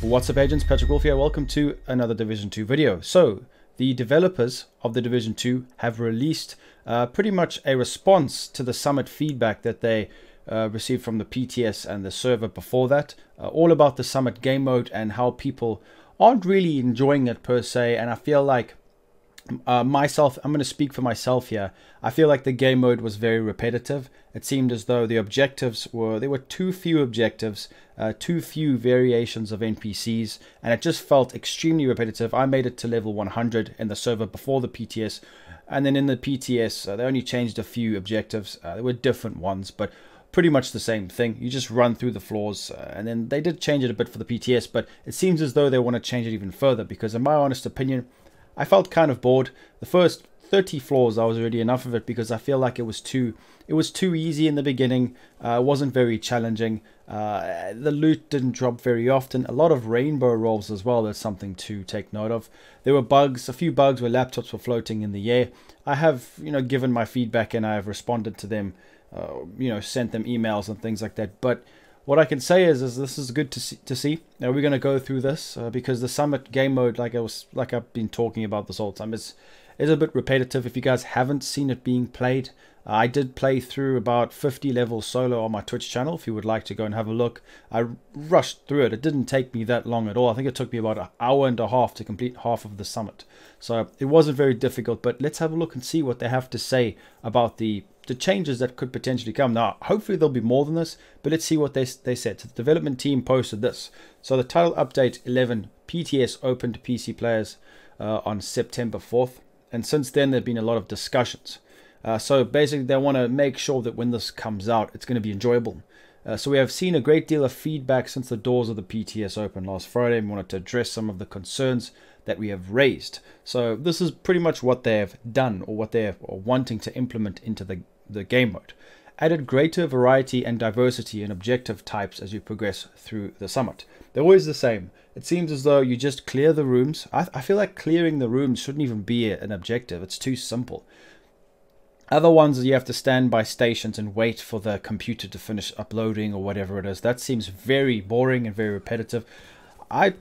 What's up, agents? Patrick Wolf here. Welcome to another Division 2 video. So the developers of the Division 2 have released pretty much a response to the summit feedback that they received from the PTS and the server before that, all about the summit game mode and how people aren't really enjoying it per se. And I feel like I'm going to speak for myself here. I feel like the game mode was very repetitive. It seemed as though the objectives there were too few objectives, too few variations of NPCs, and it just felt extremely repetitive. I made it to level 100 in the server before the PTS, and then in the PTS, they only changed a few objectives. There were different ones, but pretty much the same thing. You just run through the floors, and then they did change it a bit for the PTS, but it seems as though they want to change it even further, because in my honest opinion, I felt kind of bored. The first 30 floors, I was already enough of it, because I feel like it was too easy in the beginning. It wasn't very challenging. The loot didn't drop very often. A lot of rainbow rolls as well. That's something to take note of. There were bugs, a few bugs where laptops were floating in the air. I have, given my feedback and I have responded to them, sent them emails and things like that. But what I can say is this is good to see. Now we're going to go through this because the summit game mode, like I've been talking about this whole time, is a bit repetitive. If you guys haven't seen it being played, I did play through about 50 levels solo on my Twitch channel. If you would like to go and have a look, I rushed through it. It didn't take me that long at all. I think it took me about an hour and a half to complete half of the summit. So it wasn't very difficult, but let's have a look and see what they have to say about the changes that could potentially come. Now, hopefully there'll be more than this, but let's see what they said. So the development team posted this. So the title update 11 PTS opened to PC players on September 4th. And since then, there have been a lot of discussions. So basically, they want to make sure that when this comes out, it's going to be enjoyable. So we have seen a great deal of feedback since the doors of the PTS opened last Friday, and wanted to address some of the concerns that we have raised. So this is pretty much what they have done, or what they're wanting to implement into the game mode. Added greater variety and diversity in objective types as you progress through the summit. They're always the same. It seems as though you just clear the rooms. I feel like clearing the rooms shouldn't even be an objective. It's too simple. Other ones, you have to stand by stations and wait for the computer to finish uploading or whatever it is. That seems very boring and very repetitive.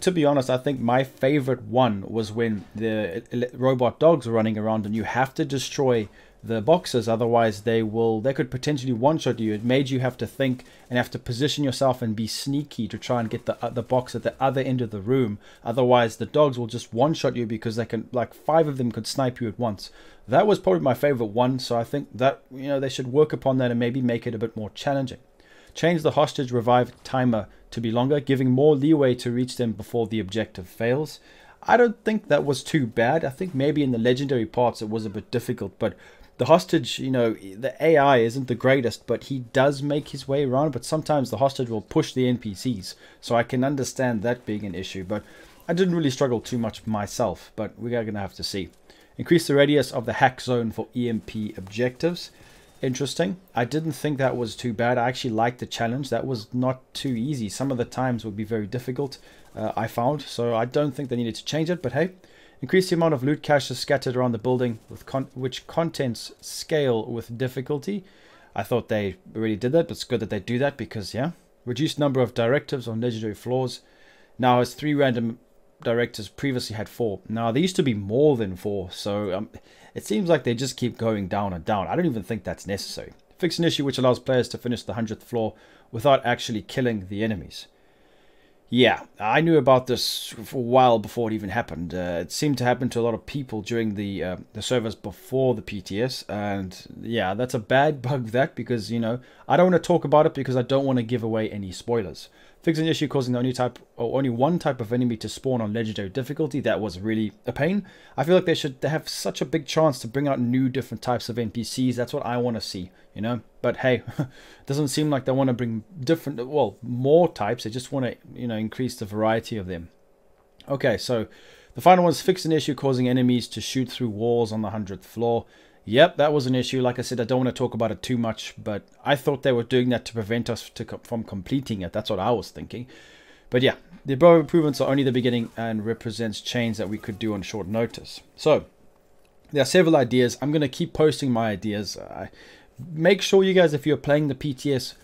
To be honest, I think my favorite one was when the robot dogs are running around and you have to destroy the boxes, otherwise they could potentially one-shot you. It made you have to think and have to position yourself and be sneaky to try and get the box at the other end of the room. Otherwise the dogs will just one-shot you, because they can, like 5 of them could snipe you at once. That was probably my favorite one, so I think that they should work upon that and maybe make it a bit more challenging. Change the hostage revive timer to be longer, giving more leeway to reach them before the objective fails. I don't think that was too bad. I think maybe in the legendary parts it was a bit difficult, but the hostage, the AI isn't the greatest, but he does make his way around. But sometimes the hostage will push the NPCs, so I can understand that being an issue. But I didn't really struggle too much myself, but we are going to have to see. Increase the radius of the hack zone for EMP objectives. Interesting. I didn't think that was too bad. I actually liked the challenge. That was not too easy. Some of the times would be very difficult, I found. So I don't think they needed to change it, but hey. Increase the amount of loot caches scattered around the building, with which contents scale with difficulty. I thought they already did that, but it's good that they do that, because, yeah. Reduced number of directives on legendary floors. Now has 3 random directives, previously had 4. Now, there used to be more than 4, so it seems like they just keep going down and down. I don't even think that's necessary. Fix an issue which allows players to finish the 100th floor without actually killing the enemies. Yeah, I knew about this for a while before it even happened. It seemed to happen to a lot of people during the servers before the PTS, and yeah, that's a bad bug, because I don't want to talk about it because I don't want to give away any spoilers. Fix an issue causing only one type of enemy to spawn on legendary difficulty. That was really a pain. I feel like they have such a big chance to bring out new different types of NPCs. That's what I want to see, But hey, it doesn't seem like they want to bring more types. They just want to, increase the variety of them. Okay, so the final one is fix an issue causing enemies to shoot through walls on the 100th floor. Yep, that was an issue. Like I said, I don't want to talk about it too much, but I thought they were doing that to prevent us from completing it. That's what I was thinking. But yeah, the above improvements are only the beginning and represents change that we could do on short notice. So there are several ideas. I'm going to keep posting my ideas. Make sure you guys, if you're playing the PTS,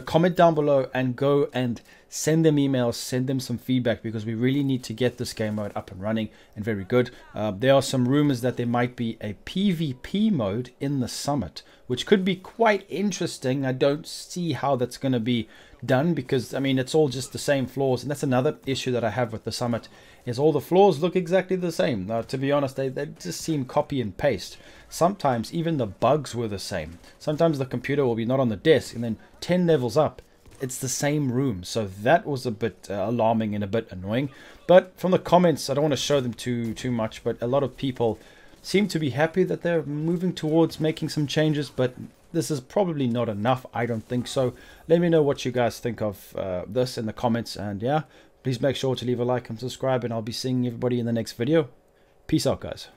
comment down below and go and send them emails, send them some feedback, because we really need to get this game mode up and running and very good. There are some rumors that there might be a PvP mode in the Summit, which could be quite interesting. I don't see how that's going to be done, because I mean, it's all just the same floors, and that's another issue that I have with the Summit, is all the floors look exactly the same. To be honest, they just seem copy and paste. Sometimes even the bugs were the same. Sometimes the computer will be not on the desk, and then 10 levels up it's the same room. So that was a bit alarming and a bit annoying. But from the comments, I don't want to show them too much, but a lot of people seem to be happy that they're moving towards making some changes, but this is probably not enough. I don't think so. Let me know what you guys think of this in the comments, and yeah, please make sure to leave a like and subscribe, and I'll be seeing everybody in the next video. Peace out, guys.